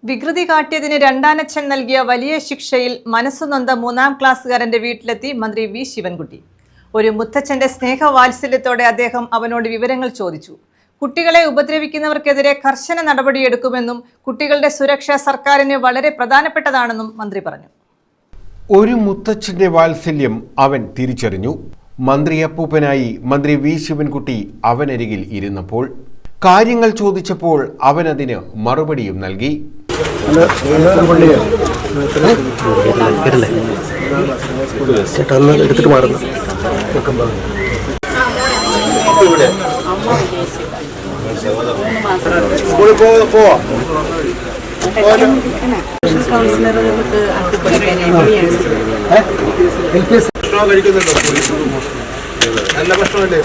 വികൃതി കാട്ടിയതിന് രണ്ടാനച്ഛൻ നൽകിയ വലിയ ശിക്ഷയിൽ മനസ്സുനൊന്ത 3ാം ക്ലാസ്സുകാരന്റെ വീട്ടിലെത്തി മന്ത്രി വി ശിവൻകുട്ടി. ഒരു മുത്തച്ഛന്റെ സ്നേഹവാത്സല്യത്തോടെ അദ്ദേഹം അവനോട് വിവരങ്ങൾ ചോദിച്ചു. കുട്ടികളെ ഉപദ്രവിക്കുന്നവർക്കെതിരെ കർശന നടപടിയെടുക്കുമെന്നും കുട്ടികളുടെ സുരക്ഷ സർക്കാരിന് വളരെ പ്രധാനപ്പെട്ടതാണെന്നും മന്ത്രി പറഞ്ഞു. ഒരു മുത്തച്ഛന്റെ വാത്സല്യം അവൻ തിരിച്ചറിഞ്ഞു. മന്ത്രി അപ്പൂപ്പനായി മന്ത്രി വി ശിവൻകുട്ടി അവനരികിൽ ഇരുന്നപ്പോൾ കാര്യങ്ങൾ ചോദിച്ചപ്പോൾ അവനതിന് മറുപടിയും നൽകി. നല്ല ഭക്ഷണമല്ലേ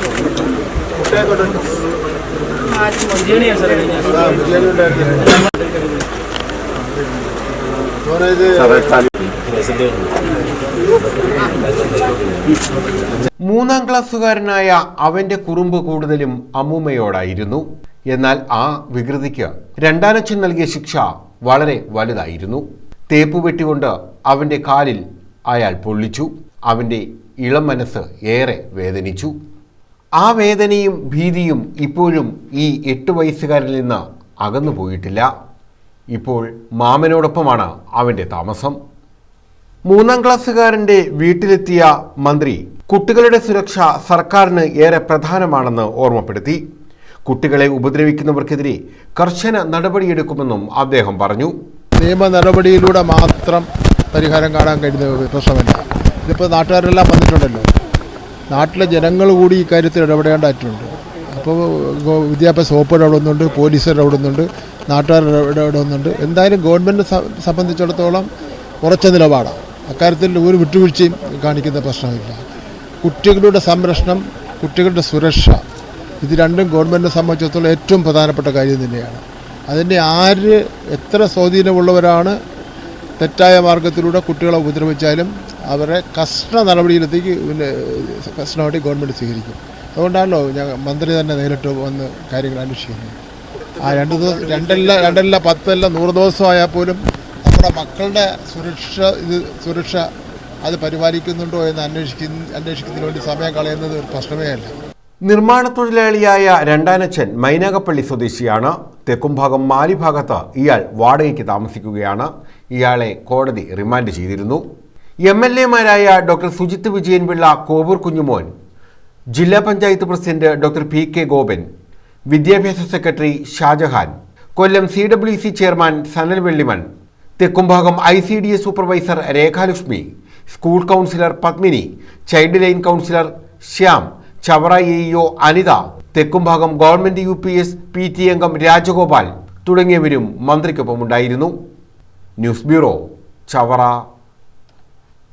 മൂന്നാം ക്ലാസ്സുകാരനായ അവന്റെ കുറുമ്പ് കൂടുതലും അമ്മൂമ്മയോടായിരുന്നു. എന്നാൽ ആ വികൃതിക്ക് രണ്ടാനച്ഛൻ നൽകിയ ശിക്ഷ വളരെ വലുതായിരുന്നു. തേപ്പുപെട്ടികൊണ്ട് അവന്റെ കാലിൽ അയാൾ പൊള്ളിച്ചു. അവന്റെ ഇളം മനസ്സ് ഏറെ വേദനിച്ചു. ആ വേദനയും ഭീതിയും ഇപ്പോഴും ഈ 8 വയസ്സുകാരിൽ നിന്ന് അകന്നു പോയിട്ടില്ല. ഇപ്പോൾ മാമനോടൊപ്പമാണ് അവന്റെ താമസം. 3ാം ക്ലാസ്സുകാരന്റെ വീട്ടിലെത്തിയ മന്ത്രി കുട്ടികളുടെ സുരക്ഷ സർക്കാരിന് ഏറെ പ്രധാനമാണെന്ന് ഓർമ്മപ്പെടുത്തി. കുട്ടികളെ ഉപദ്രവിക്കുന്നവർക്കെതിരെ കർശന നടപടിയെടുക്കുമെന്നും അദ്ദേഹം പറഞ്ഞു. നിയമ നടപടിയിലൂടെ മാത്രം പരിഹാരം കാണാൻ കഴിയുന്ന പ്രശ്നമല്ല. ഇതിപ്പോൾ നാട്ടുകാരെല്ലാം വന്നിട്ടുണ്ടല്ലോ. നാട്ടിലെ ജനങ്ങൾ കൂടി ഇക്കാര്യത്തിൽ ഇടപെടേണ്ടതായിട്ടുണ്ട്. അപ്പോൾ വിദ്യാഭ്യാസ വകുപ്പ് ഇടപെടുന്നുണ്ട്, പോലീസ് ഇടപെടുന്നുണ്ട്, നാട്ടുകാർ ഇടപെടുന്നുണ്ട്. എന്തായാലും ഗവൺമെൻറ് സംബന്ധിച്ചിടത്തോളം ഉറച്ച നിലപാടാണ്. അക്കാര്യത്തിൽ ഒരു വിട്ടുവീഴ്ചയും കാണിക്കുന്ന പ്രശ്നമില്ല. കുട്ടികളുടെ സംരക്ഷണം, കുട്ടികളുടെ സുരക്ഷ, ഇത് രണ്ടും ഗവൺമെൻറ്റിനെ സംബന്ധിച്ചിടത്തോളം ഏറ്റവും പ്രധാനപ്പെട്ട കാര്യം തന്നെയാണ്. അതിൻ്റെ ആര് എത്ര സ്വാധീനമുള്ളവരാണ് തെറ്റായ മാർഗത്തിലൂടെ കുട്ടികളെ ഉപദ്രവിച്ചാലും അവരെ കർശന നടപടിയിലെത്തേക്ക് കർശനമായിട്ട് ഗവൺമെൻറ് സ്വീകരിക്കും. അതുകൊണ്ടാണല്ലോ മന്ത്രി തന്നെ നേരിട്ട് വന്ന് കാര്യങ്ങൾ അന്വേഷിക്കുന്നത്. ആ 2 ദിവസം 2 10 100 ദിവസമായാൽ പോലും നമ്മുടെ മക്കളുടെ സുരക്ഷ അത് പരിപാലിക്കുന്നുണ്ടോ എന്ന് അന്വേഷിക്കുന്നതിന് വേണ്ടി സമയം കളയുന്നത് ഒരു പ്രശ്നമേ അല്ല. നിർമ്മാണ തൊഴിലാളിയായ രണ്ടാനച്ഛൻ മൈനാഗപ്പള്ളി സ്വദേശിയാണ്. തെക്കുംഭാഗം മാലി ഭാഗത്ത് ഇയാൾ വാടകയ്ക്ക് താമസിക്കുകയാണ്. ഇയാളെ കോടതി റിമാൻഡ് ചെയ്തിരുന്നു. MLA-മാരായ ഡോക്ടർ സുജിത്ത് വിജയൻപിള്ള, കോവൂർ കുഞ്ഞുമോൻ, ജില്ലാ panchayat president doctor PK Gopan, വിദ്യാഭ്യാസ secretary Shajahan, Kollam CWC chairman Sanal Vellimon, Thekkumbhagam ICDS supervisor Rekhalakshmi, school counsellor Padmini, child line counsellor Shyam, Chavara AEO Anitha, Thekkumbhagam government UPS PT അംഗം രാജഗോപാൽ തുടങ്ങിയവരും മന്ത്രിക്കൊപ്പമുണ്ടായിരുന്നു. News bureau, Chavara.